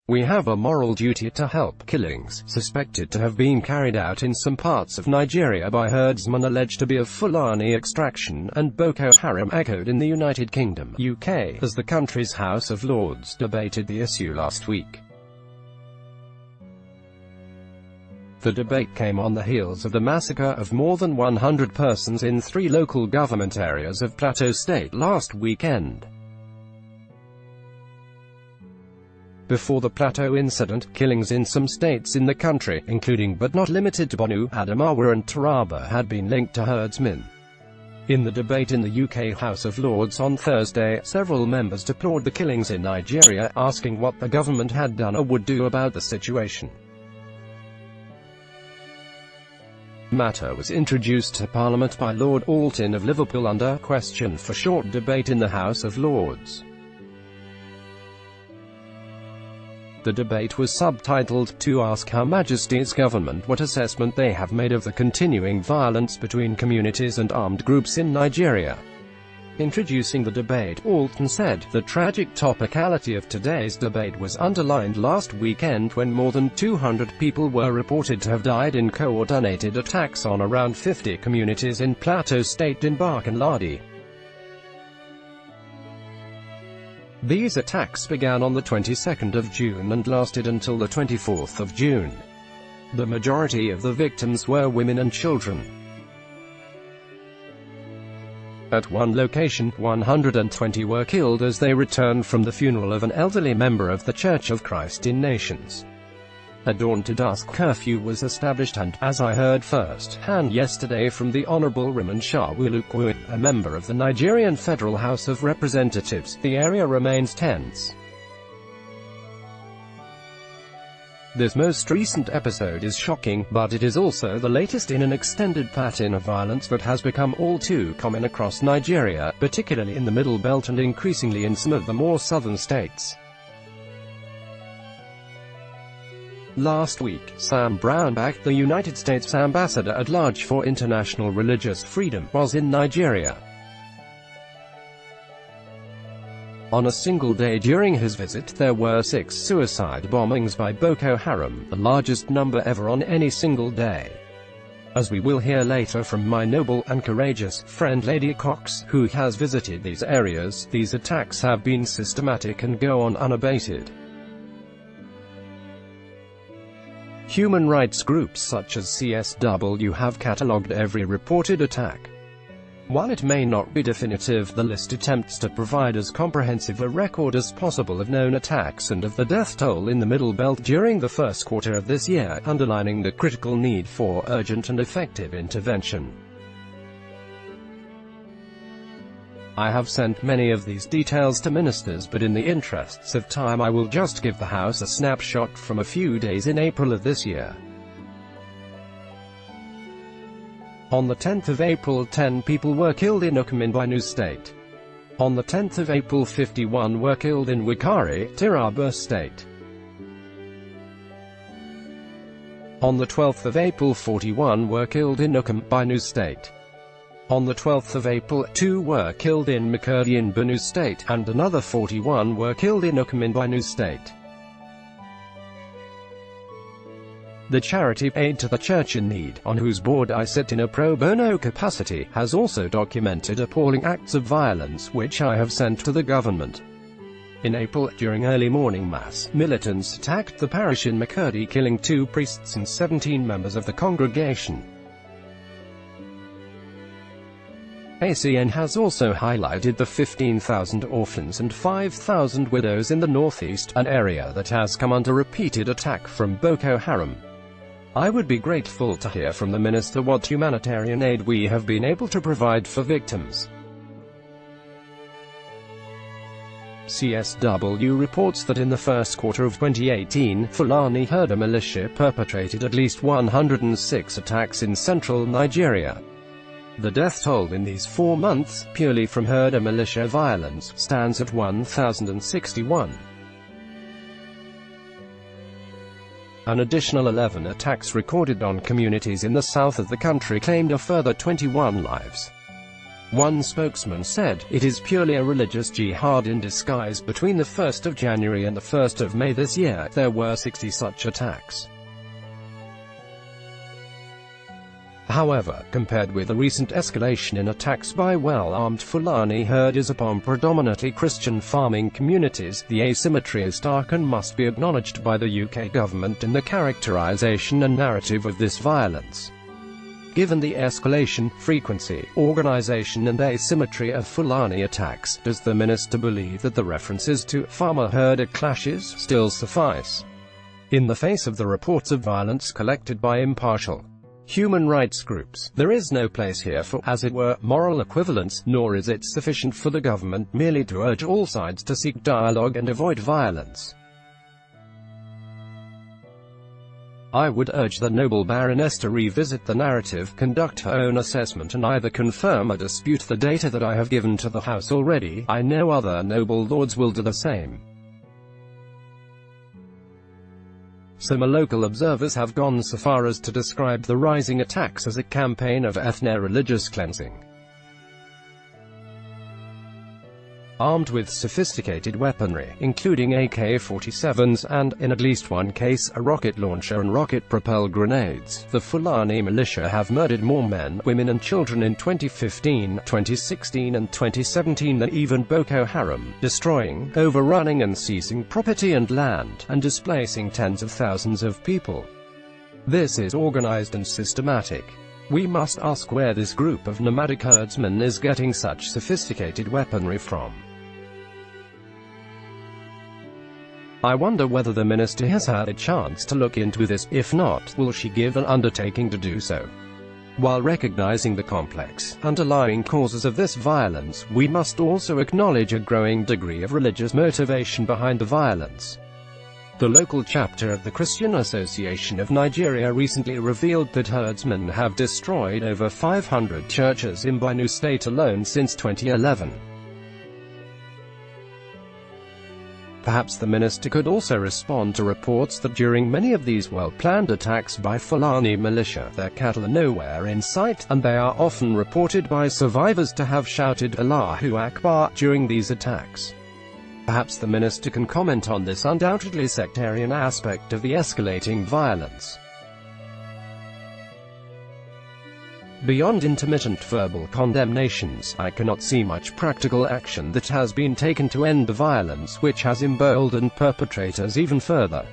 We have a moral duty to help. Killings suspected to have been carried out in some parts of Nigeria by herdsmen alleged to be of Fulani extraction and Boko Haram echoed in the United Kingdom, UK, as the country's House of Lords debated the issue last week. The debate came on the heels of the massacre of more than 100 persons in 3 local government areas of Plateau State last weekend. Before the Plateau incident, killings in some states in the country, including but not limited to Borno, Adamawa and Taraba, had been linked to herdsmen. In the debate in the UK House of Lords on Thursday, several members deplored the killings in Nigeria, asking what the government had done or would do about the situation. The matter was introduced to Parliament by Lord Alton of Liverpool under question for short debate in the House of Lords. The debate was subtitled, "To ask Her Majesty's Government what assessment they have made of the continuing violence between communities and armed groups in Nigeria." Introducing the debate, Alton said, "The tragic topicality of today's debate was underlined last weekend when more than 200 people were reported to have died in coordinated attacks on around 50 communities in Plateau State in Bark and Ladi. These attacks began on the 22nd of June and lasted until the 24th of June. The majority of the victims were women and children. At one location, 120 were killed as they returned from the funeral of an elderly member of the Church of Christ in Nations. A dawn-to-dusk curfew was established and, as I heard first-hand yesterday from the Honourable Raymond Shawulukwu, a member of the Nigerian Federal House of Representatives, the area remains tense. This most recent episode is shocking, but it is also the latest in an extended pattern of violence that has become all too common across Nigeria, particularly in the Middle Belt and increasingly in some of the more southern states." Last week, Sam Brownback, the United States Ambassador at Large for International Religious Freedom, was in Nigeria. On a single day during his visit, there were 6 suicide bombings by Boko Haram, the largest number ever on any single day. As we will hear later from my noble and courageous friend Lady Cox, who has visited these areas, these attacks have been systematic and go on unabated. Human rights groups such as CSW have catalogued every reported attack. While it may not be definitive, the list attempts to provide as comprehensive a record as possible of known attacks and of the death toll in the Middle Belt during the first quarter of this year, underlining the critical need for urgent and effective intervention. I have sent many of these details to ministers, but in the interests of time I will just give the House a snapshot from a few days in April of this year. On the 10th of April, 10 people were killed in Ukum in Benue State. On the 10th of April, 51 were killed in Wakari, Taraba State. On the 12th of April, 41 were killed in Ukum, Benue State. On the 12th of April, 2 were killed in Makurdi in Benue State, and another 41 were killed in Ukum in Benue State. The charity Aid to the Church in Need, on whose board I sit in a pro bono capacity, has also documented appalling acts of violence which I have sent to the government. In April, during early morning mass, militants attacked the parish in Makurdi, killing 2 priests and 17 members of the congregation. ACN has also highlighted the 15,000 orphans and 5,000 widows in the northeast, an area that has come under repeated attack from Boko Haram. I would be grateful to hear from the Minister what humanitarian aid we have been able to provide for victims. CSW reports that in the first quarter of 2018, Fulani herder militia perpetrated at least 106 attacks in central Nigeria. The death toll in these 4 months, purely from herder militia violence, stands at 1,061. An additional 11 attacks recorded on communities in the south of the country claimed a further 21 lives. One spokesman said, "It is purely a religious jihad in disguise. Between the 1st of January and the 1st of May this year, there were 60 such attacks." However, compared with the recent escalation in attacks by well-armed Fulani herders upon predominantly Christian farming communities, the asymmetry is stark and must be acknowledged by the UK government in the characterisation and narrative of this violence. Given the escalation, frequency, organisation and asymmetry of Fulani attacks, does the minister believe that the references to farmer-herder clashes still suffice? In the face of the reports of violence collected by impartial human rights groups, there is no place here for, as it were, moral equivalence, nor is it sufficient for the government merely to urge all sides to seek dialogue and avoid violence. I would urge the noble Baroness to revisit the narrative, conduct her own assessment and either confirm or dispute the data that I have given to the House already. I know other noble lords will do the same. Some local observers have gone so far as to describe the rising attacks as a campaign of ethno-religious cleansing. Armed with sophisticated weaponry, including AK-47s and, in at least one case, a rocket launcher and rocket-propelled grenades, the Fulani militia have murdered more men, women and children in 2015, 2016 and 2017 than even Boko Haram, destroying, overrunning and seizing property and land, and displacing tens of thousands of people. This is organized and systematic. We must ask where this group of nomadic herdsmen is getting such sophisticated weaponry from. I wonder whether the minister has had a chance to look into this. If not, will she give an undertaking to do so? While recognizing the complex, underlying causes of this violence, we must also acknowledge a growing degree of religious motivation behind the violence. The local chapter of the Christian Association of Nigeria recently revealed that herdsmen have destroyed over 500 churches in Benue State alone since 2011. Perhaps the minister could also respond to reports that during many of these well-planned attacks by Fulani militia, their cattle are nowhere in sight, and they are often reported by survivors to have shouted Allahu Akbar during these attacks. Perhaps the minister can comment on this undoubtedly sectarian aspect of the escalating violence. Beyond intermittent verbal condemnations, I cannot see much practical action that has been taken to end the violence, which has emboldened perpetrators even further.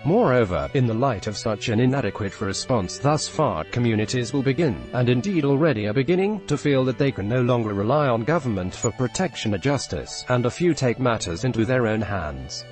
Moreover, in the light of such an inadequate response thus far, communities will begin, and indeed already are beginning, to feel that they can no longer rely on government for protection or justice, and a few take matters into their own hands.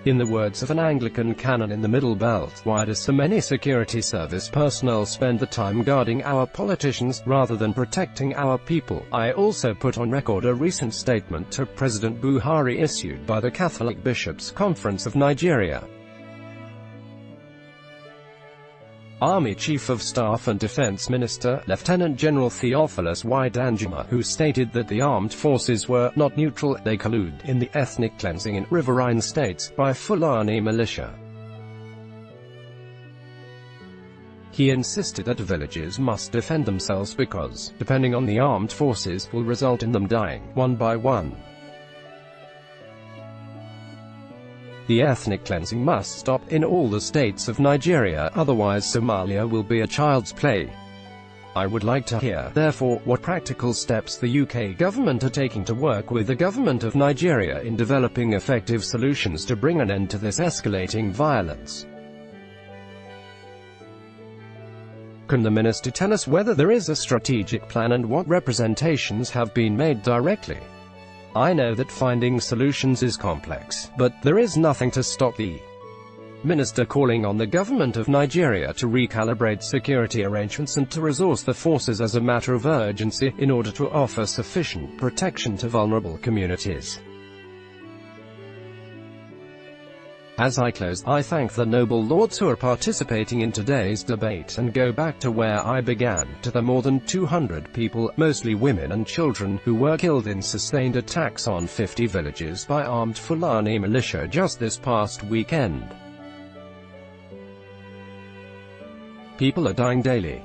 In the words of an Anglican canon in the Middle Belt, why do so many security service personnel spend the time guarding our politicians, rather than protecting our people? I also put on record a recent statement to President Buhari issued by the Catholic Bishops' Conference of Nigeria. Army Chief of Staff and Defense Minister, Lieutenant General Theophilus Y. Danjuma, who stated that the armed forces were not neutral, they collude in the ethnic cleansing in riverine states by Fulani militia. He insisted that villages must defend themselves because, depending on the armed forces, will result in them dying, one by one. The ethnic cleansing must stop in all the states of Nigeria, otherwise Somalia will be a child's play. I would like to hear, therefore, what practical steps the UK government are taking to work with the government of Nigeria in developing effective solutions to bring an end to this escalating violence. Can the minister tell us whether there is a strategic plan and what representations have been made directly? I know that finding solutions is complex, but there is nothing to stop the minister calling on the government of Nigeria to recalibrate security arrangements and to resource the forces as a matter of urgency, in order to offer sufficient protection to vulnerable communities. As I close, I thank the noble lords who are participating in today's debate, and go back to where I began, to the more than 200 people, mostly women and children, who were killed in sustained attacks on 50 villages by armed Fulani militia just this past weekend. People are dying daily.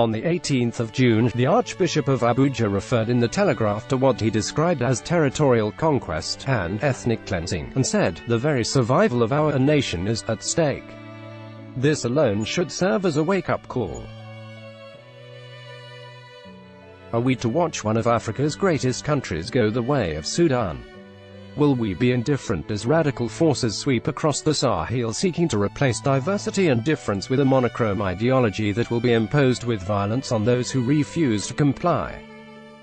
On the 18th of June, the Archbishop of Abuja referred in the Telegraph to what he described as territorial conquest and ethnic cleansing, and said, "The very survival of our nation is at stake." This alone should serve as a wake-up call. Are we to watch one of Africa's greatest countries go the way of Sudan? Will we be indifferent as radical forces sweep across the Sahel seeking to replace diversity and difference with a monochrome ideology that will be imposed with violence on those who refuse to comply?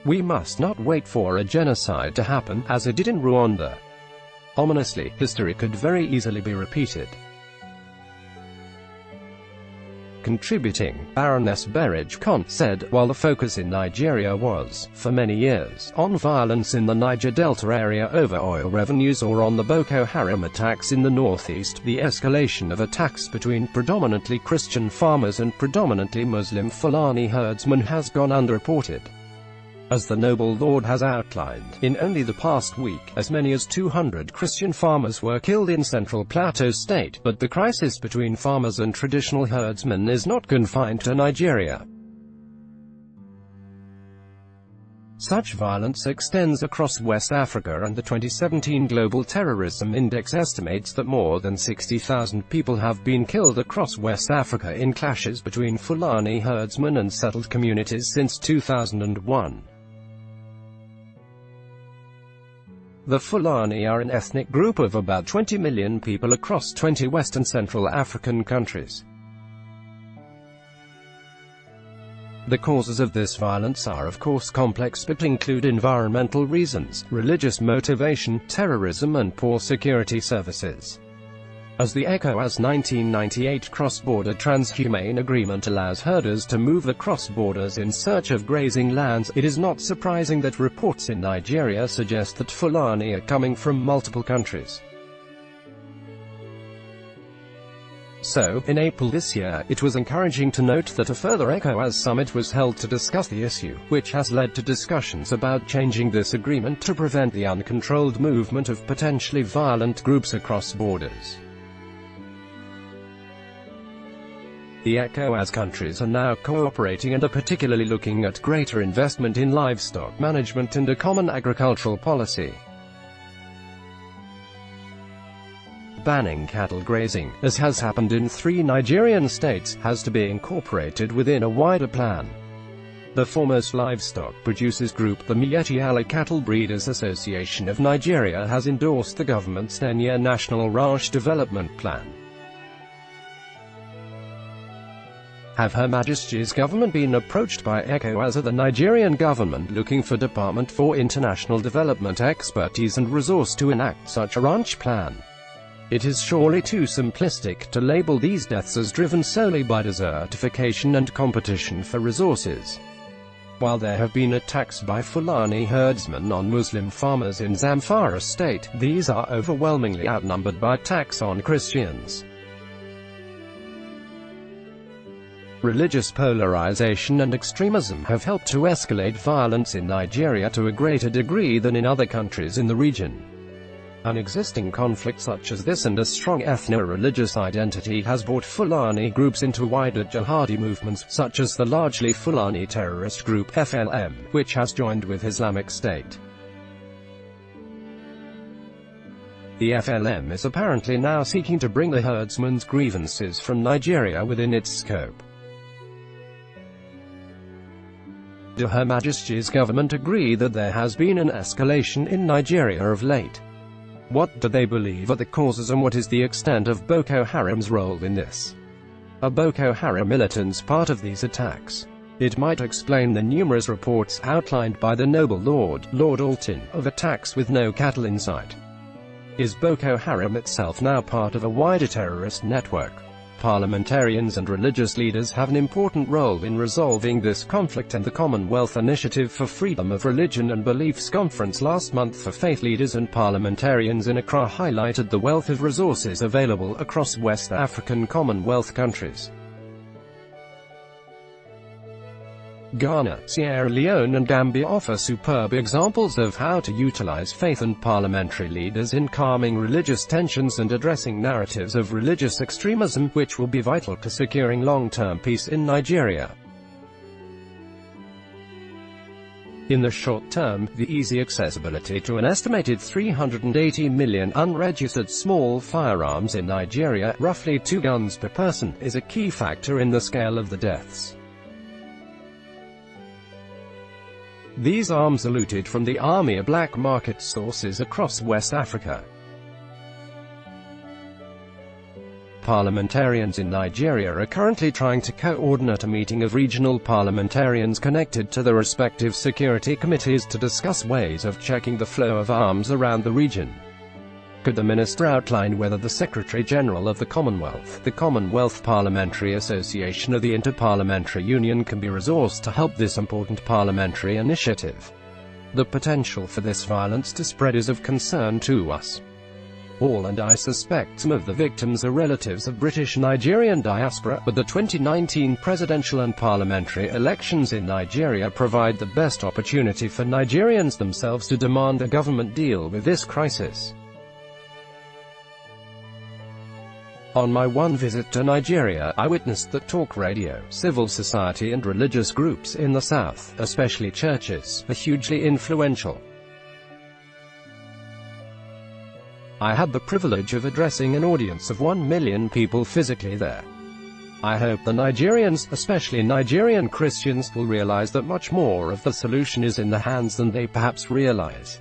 We must not wait for a genocide to happen, as it did in Rwanda. Ominously, history could very easily be repeated. Contributing, Baroness Berridge-Kont said, while the focus in Nigeria was, for many years, on violence in the Niger Delta area over oil revenues or on the Boko Haram attacks in the northeast, the escalation of attacks between predominantly Christian farmers and predominantly Muslim Fulani herdsmen has gone unreported. As the noble lord has outlined, in only the past week, as many as 200 Christian farmers were killed in Central Plateau State, but the crisis between farmers and traditional herdsmen is not confined to Nigeria. Such violence extends across West Africa, and the 2017 Global Terrorism Index estimates that more than 60,000 people have been killed across West Africa in clashes between Fulani herdsmen and settled communities since 2001. The Fulani are an ethnic group of about 20 million people across 20 West and Central African countries. The causes of this violence are of course complex but include environmental reasons, religious motivation, terrorism and poor security services. As the ECOWAS 1998 cross-border transhumane agreement allows herders to move across borders in search of grazing lands, it is not surprising that reports in Nigeria suggest that Fulani are coming from multiple countries. So, in April this year, it was encouraging to note that a further ECOWAS summit was held to discuss the issue, which has led to discussions about changing this agreement to prevent the uncontrolled movement of potentially violent groups across borders. The ECOWAS countries are now cooperating and are particularly looking at greater investment in livestock management and a common agricultural policy. Banning cattle grazing, as has happened in 3 Nigerian states, has to be incorporated within a wider plan. The foremost livestock producers group, the Miyetti Allah Cattle Breeders Association of Nigeria, has endorsed the government's 10-year National Ranch Development Plan. Have Her Majesty's government been approached by ECOWAS or the Nigerian government looking for Department for International Development expertise and resource to enact such a ranch plan? It is surely too simplistic to label these deaths as driven solely by desertification and competition for resources. While there have been attacks by Fulani herdsmen on Muslim farmers in Zamfara state, these are overwhelmingly outnumbered by attacks on Christians. Religious polarization and extremism have helped to escalate violence in Nigeria to a greater degree than in other countries in the region. An existing conflict such as this and a strong ethno-religious identity has brought Fulani groups into wider jihadi movements, such as the largely Fulani terrorist group FLM, which has joined with Islamic State. The FLM is apparently now seeking to bring the herdsmen's grievances from Nigeria within its scope. Does Her Majesty's government agree that there has been an escalation in Nigeria of late? What do they believe are the causes and what is the extent of Boko Haram's role in this? Are Boko Haram militants part of these attacks? It might explain the numerous reports outlined by the noble Lord Alton, of attacks with no cattle in sight. Is Boko Haram itself now part of a wider terrorist network? Parliamentarians and religious leaders have an important role in resolving this conflict, and the Commonwealth Initiative for Freedom of Religion and Beliefs conference last month for faith leaders and parliamentarians in Accra highlighted the wealth of resources available across West African Commonwealth countries. Ghana, Sierra Leone and Gambia offer superb examples of how to utilize faith and parliamentary leaders in calming religious tensions and addressing narratives of religious extremism, which will be vital to securing long-term peace in Nigeria. In the short term, the easy accessibility to an estimated 380 million unregistered small firearms in Nigeria, roughly 2 guns per person, is a key factor in the scale of the deaths. These arms are looted from the army or black market sources across West Africa. Parliamentarians in Nigeria are currently trying to coordinate a meeting of regional parliamentarians connected to the respective security committees to discuss ways of checking the flow of arms around the region. Could the minister outline whether the Secretary-General of the Commonwealth Parliamentary Association or the Inter-Parliamentary Union can be resourced to help this important parliamentary initiative? The potential for this violence to spread is of concern to us all, and I suspect some of the victims are relatives of British Nigerian diaspora, but the 2019 presidential and parliamentary elections in Nigeria provide the best opportunity for Nigerians themselves to demand a government deal with this crisis. On my one visit to Nigeria, I witnessed that talk radio, civil society and religious groups in the south, especially churches, are hugely influential. I had the privilege of addressing an audience of 1 million people physically there. I hope the Nigerians, especially Nigerian Christians, will realize that much more of the solution is in their hands than they perhaps realize.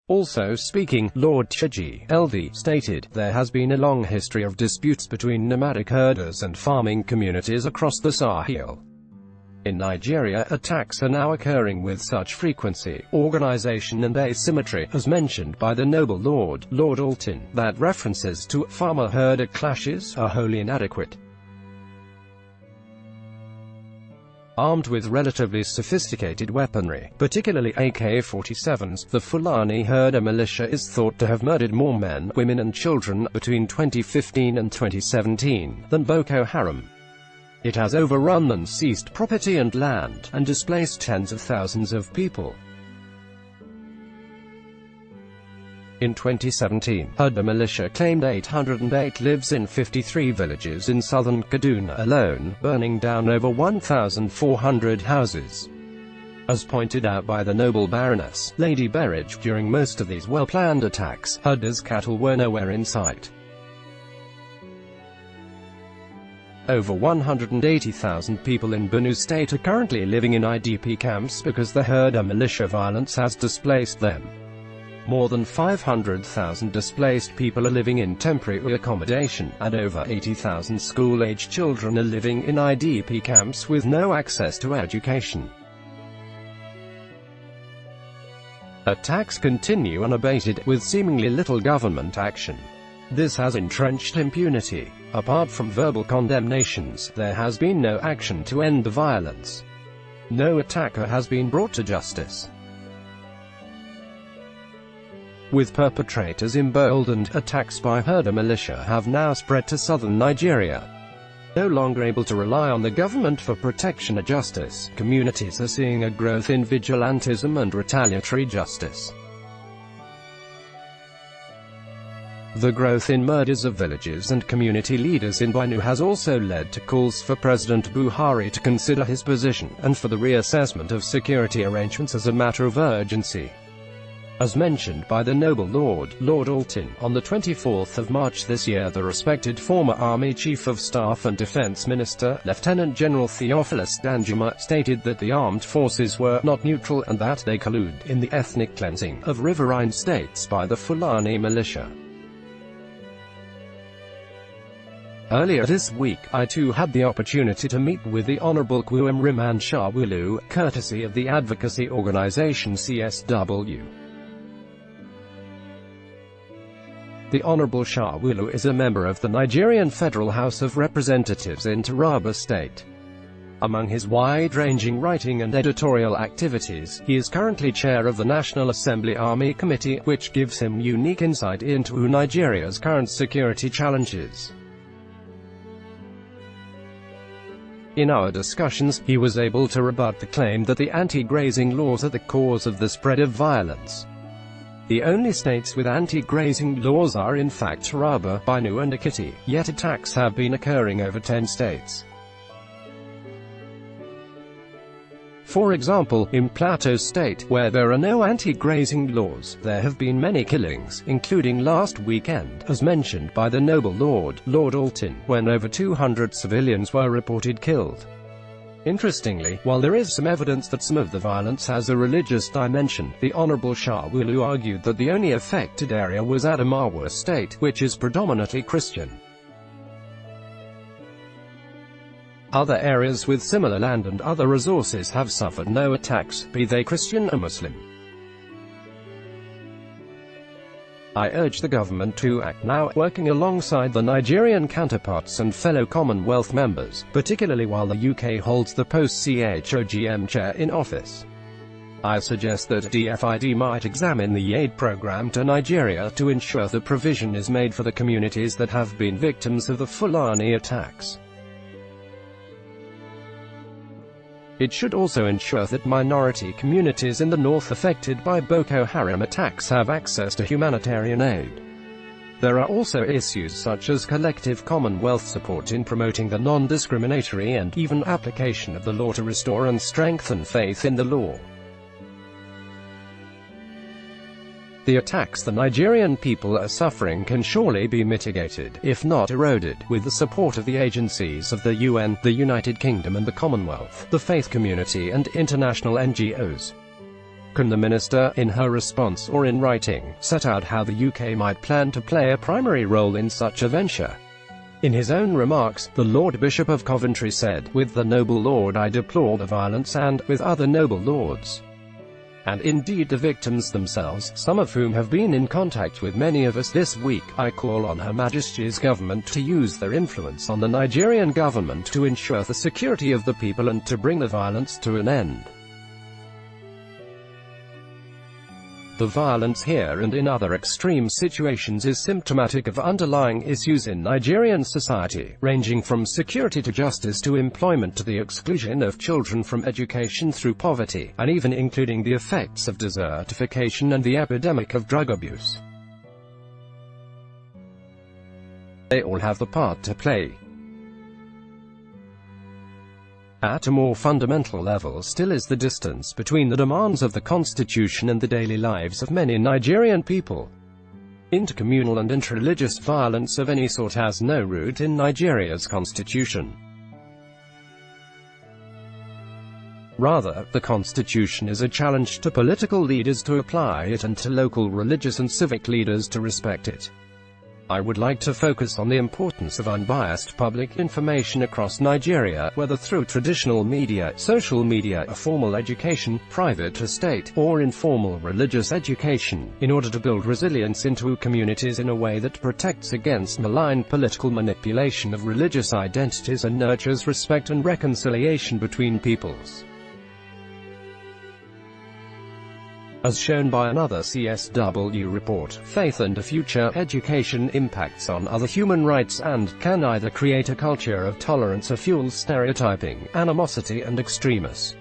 Also speaking, Lord Chiji, LD, stated, there has been a long history of disputes between nomadic herders and farming communities across the Sahel. In Nigeria, attacks are now occurring with such frequency, organization and asymmetry, as mentioned by the noble Lord Alton, that references to farmer-herder clashes are wholly inadequate. Armed with relatively sophisticated weaponry, particularly AK-47s, the Fulani herder militia is thought to have murdered more men, women and children, between 2015 and 2017, than Boko Haram. It has overrun and seized property and land, and displaced tens of thousands of people. In 2017, herder militia claimed 808 lives in 53 villages in southern Kaduna alone, burning down over 1,400 houses. As pointed out by the noble Baroness, Lady Berridge, during most of these well-planned attacks, herders' cattle were nowhere in sight. Over 180,000 people in Benue State are currently living in IDP camps because the herder militia violence has displaced them. More than 500,000 displaced people are living in temporary accommodation, and over 80,000 school-age children are living in IDP camps with no access to education. Attacks continue unabated, with seemingly little government action. This has entrenched impunity. Apart from verbal condemnations, there has been no action to end the violence. No attacker has been brought to justice. With perpetrators emboldened, attacks by herder militia have now spread to southern Nigeria. No longer able to rely on the government for protection or justice, communities are seeing a growth in vigilantism and retaliatory justice. The growth in murders of villages and community leaders in Benue has also led to calls for President Buhari to consider his position, and for the reassessment of security arrangements as a matter of urgency. As mentioned by the noble Lord Alton, on the 24th of March this year, the respected former Army Chief of Staff and Defense Minister, Lieutenant General Theophilus Danjuma, stated that the armed forces were not neutral and that they collude in the ethnic cleansing of riverine states by the Fulani militia. Earlier this week, I too had the opportunity to meet with the Honorable Kwuem Riman Shawulu, courtesy of the advocacy organization CSW. The Honorable Shawulu is a member of the Nigerian Federal House of Representatives in Taraba State. Among his wide-ranging writing and editorial activities, he is currently chair of the National Assembly Army Committee, which gives him unique insight into Nigeria's current security challenges. In our discussions, he was able to rebut the claim that the anti-grazing laws are the cause of the spread of violence. The only states with anti-grazing laws are in fact Taraba, Benue and Ekiti, yet attacks have been occurring over 10 states. For example, in Plateau State, where there are no anti-grazing laws, there have been many killings, including last weekend, as mentioned by the noble Lord Alton, when over 200 civilians were reported killed. Interestingly, while there is some evidence that some of the violence has a religious dimension, the Honorable Shah Wulu argued that the only affected area was Adamawa State, which is predominantly Christian. Other areas with similar land and other resources have suffered no attacks, be they Christian or Muslim. I urge the government to act now, working alongside the Nigerian counterparts and fellow Commonwealth members, particularly while the UK holds the post-CHOGM chair in office. I suggest that DFID might examine the aid program to Nigeria to ensure that provision is made for the communities that have been victims of the Fulani attacks. It should also ensure that minority communities in the north affected by Boko Haram attacks have access to humanitarian aid. There are also issues such as collective Commonwealth support in promoting the non-discriminatory and even application of the law to restore and strengthen faith in the law. The attacks the Nigerian people are suffering can surely be mitigated, if not eroded, with the support of the agencies of the UN, the United Kingdom and the Commonwealth, the faith community and international NGOs. Can the Minister, in her response or in writing, set out how the UK might plan to play a primary role in such a venture? In his own remarks, the Lord Bishop of Coventry said, "With the noble Lord I deplore the violence and, with other noble lords, and indeed the victims themselves, some of whom have been in contact with many of us this week, I call on Her Majesty's government to use their influence on the Nigerian government to ensure the security of the people and to bring the violence to an end." The violence here and in other extreme situations is symptomatic of underlying issues in Nigerian society, ranging from security to justice to employment to the exclusion of children from education through poverty, and even including the effects of desertification and the epidemic of drug abuse. They all have the part to play. At a more fundamental level still is the distance between the demands of the Constitution and the daily lives of many Nigerian people. Intercommunal and interreligious violence of any sort has no root in Nigeria's constitution. Rather, the Constitution is a challenge to political leaders to apply it and to local religious and civic leaders to respect it. I would like to focus on the importance of unbiased public information across Nigeria, whether through traditional media, social media, formal education, private or state, or informal religious education, in order to build resilience into communities in a way that protects against malign political manipulation of religious identities and nurtures respect and reconciliation between peoples. As shown by another CSW report, faith and a future education impacts on other human rights and can either create a culture of tolerance or fuel stereotyping, animosity and extremism.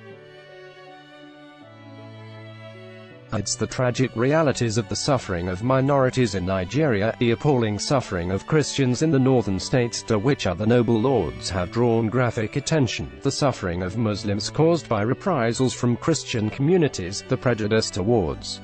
It's the tragic realities of the suffering of minorities in Nigeria, the appalling suffering of Christians in the northern states to which other noble lords have drawn graphic attention, the suffering of Muslims caused by reprisals from Christian communities, the prejudice towards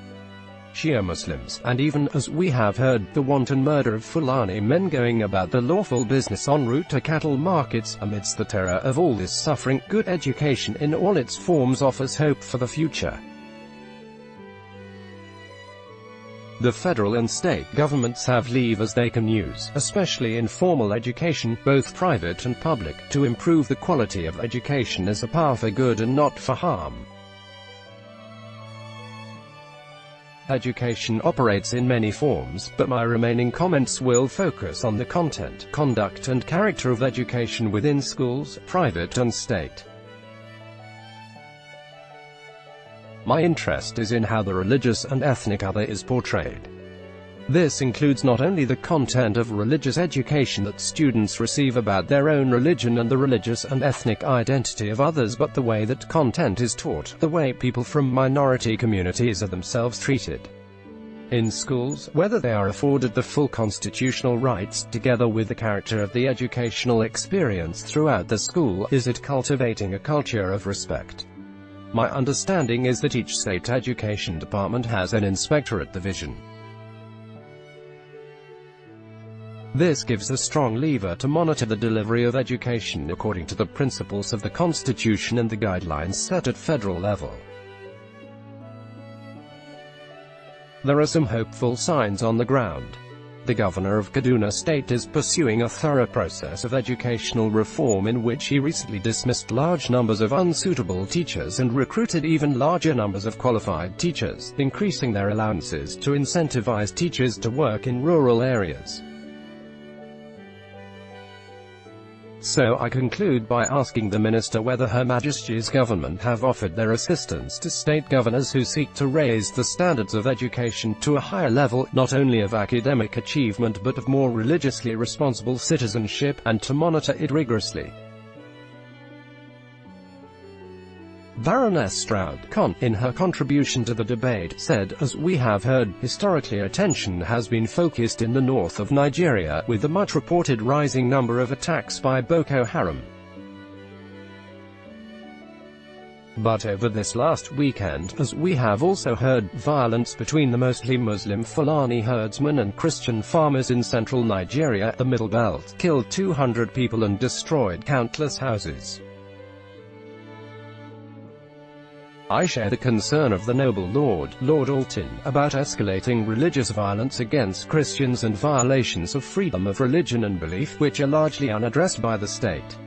Shia Muslims, and even, as we have heard, the wanton murder of Fulani men going about their lawful business en route to cattle markets. Amidst the terror of all this suffering, good education in all its forms offers hope for the future. The federal and state governments have levers they can use, especially in formal education, both private and public, to improve the quality of education as a power for good and not for harm. Education operates in many forms, but my remaining comments will focus on the content, conduct and character of education within schools, private and state. My interest is in how the religious and ethnic other is portrayed. This includes not only the content of religious education that students receive about their own religion and the religious and ethnic identity of others, but the way that content is taught, the way people from minority communities are themselves treated in schools, whether they are afforded the full constitutional rights, together with the character of the educational experience throughout the school. Is it cultivating a culture of respect? My understanding is that each state education department has an inspectorate division. This gives a strong lever to monitor the delivery of education according to the principles of the Constitution and the guidelines set at federal level. There are some hopeful signs on the ground. The governor of Kaduna State is pursuing a thorough process of educational reform in which he recently dismissed large numbers of unsuitable teachers and recruited even larger numbers of qualified teachers, increasing their allowances to incentivize teachers to work in rural areas. So I conclude by asking the Minister whether Her Majesty's government have offered their assistance to state governors who seek to raise the standards of education to a higher level, not only of academic achievement but of more religiously responsible citizenship, and to monitor it rigorously. Baroness Stroud-Kahn, in her contribution to the debate, said, "As we have heard, historically attention has been focused in the north of Nigeria, with the much reported rising number of attacks by Boko Haram. But over this last weekend, as we have also heard, violence between the mostly Muslim Fulani herdsmen and Christian farmers in central Nigeria, the Middle Belt, killed 200 people and destroyed countless houses. I share the concern of the noble Lord Alton, about escalating religious violence against Christians and violations of freedom of religion and belief, which are largely unaddressed by the state.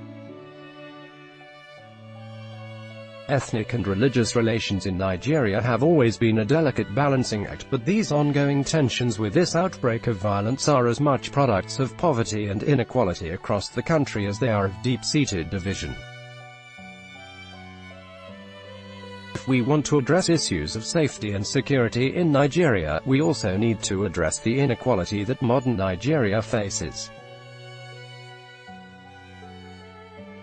Ethnic and religious relations in Nigeria have always been a delicate balancing act, but these ongoing tensions with this outbreak of violence are as much products of poverty and inequality across the country as they are of deep-seated division. If we want to address issues of safety and security in Nigeria, we also need to address the inequality that modern Nigeria faces.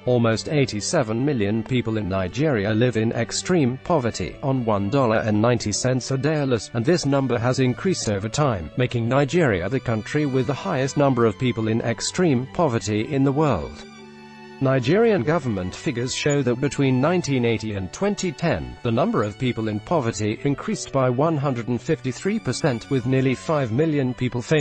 Almost 87 million people in Nigeria live in extreme poverty, on $1.90 a day or less, and this number has increased over time, making Nigeria the country with the highest number of people in extreme poverty in the world. Nigerian government figures show that between 1980 and 2010, the number of people in poverty increased by 153%, with nearly 5 million people facing